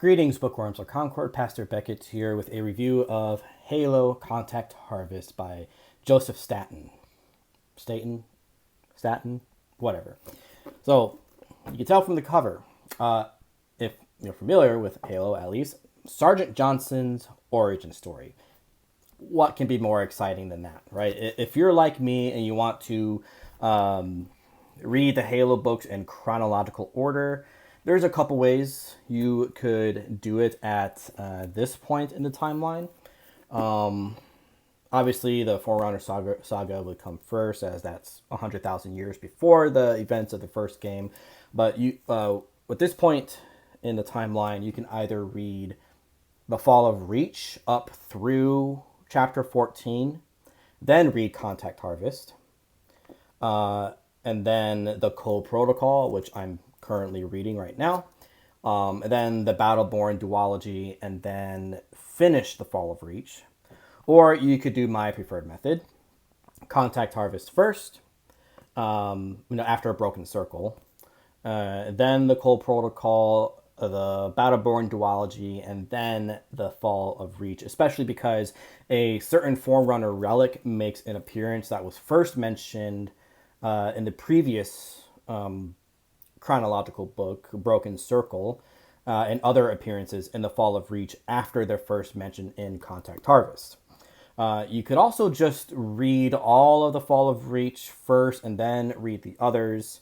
Greetings, bookworms of Concord. Pastor Beckett here with a review of Halo Contact Harvest by Joseph Staten. Staten? Whatever. So, you can tell from the cover, if you're familiar with Halo at least, Sergeant Johnson's origin story. What can be more exciting than that, right? If you're like me and you want to read the Halo books in chronological order, there's a couple ways you could do it at this point in the timeline. Obviously, the Forerunner saga would come first, as that's 100,000 years before the events of the first game. But you, at this point in the timeline, you can either read The Fall of Reach up through Chapter 14, then read Contact Harvest, and then the Cole Protocol, which I'm currently reading right now, and then the Battleborn duology, and then finish The Fall of Reach. Or you could do my preferred method: Contact Harvest first, after a broken circle, then the Cole Protocol, the Battleborn duology, and then the Fall of Reach, especially because a certain Forerunner relic makes an appearance that was first mentioned in the previous chronological book, Broken Circle, and other appearances in the Fall of Reach after their first mention in Contact Harvest. You could also just read all of the Fall of Reach first and then read the others.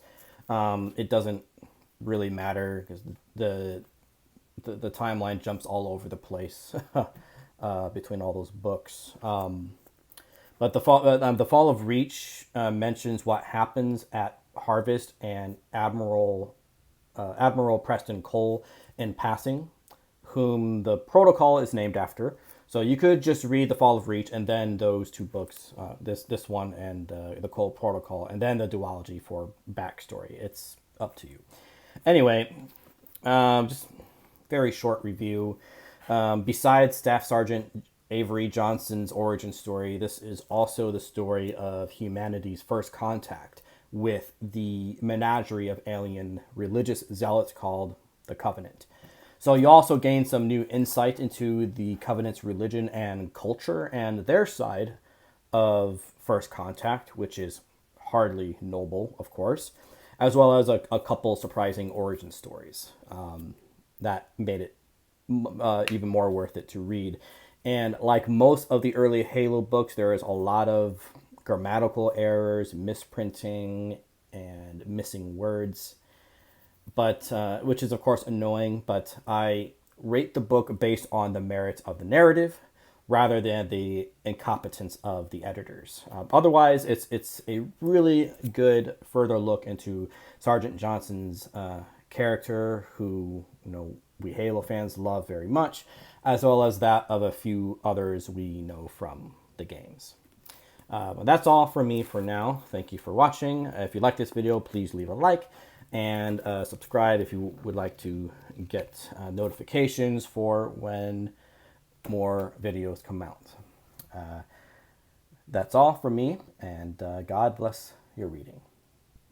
It doesn't really matter because the timeline jumps all over the place between all those books. But the Fall of Reach mentions what happens at Harvest and Admiral Preston Cole in passing, whom the protocol is named after. So you could just read the Fall of Reach and then those two books, this one and the Cole Protocol, and then the duology for backstory. It's up to you. Anyway, just very short review. Besides Staff Sergeant Avery Johnson's origin story, this is also the story of humanity's first contact with the menagerie of alien religious zealots called the Covenant. So you also gain some new insight into the Covenant's religion and culture and their side of first contact, which is hardly noble, of course, as well as a couple surprising origin stories that made it even more worth it to read. And like most of the early Halo books, there is a lot of grammatical errors, misprinting, and missing words, but which is of course annoying. But I rate the book based on the merits of the narrative rather than the incompetence of the editors. Otherwise, it's a really good further look into Sergeant Johnson's character, who we Halo fans love very much, as well as that of a few others we know from the games. That's all from me for now. Thank you for watching. If you like this video, please leave a like and subscribe if you would like to get notifications for when more videos come out. That's all from me, and God bless your reading.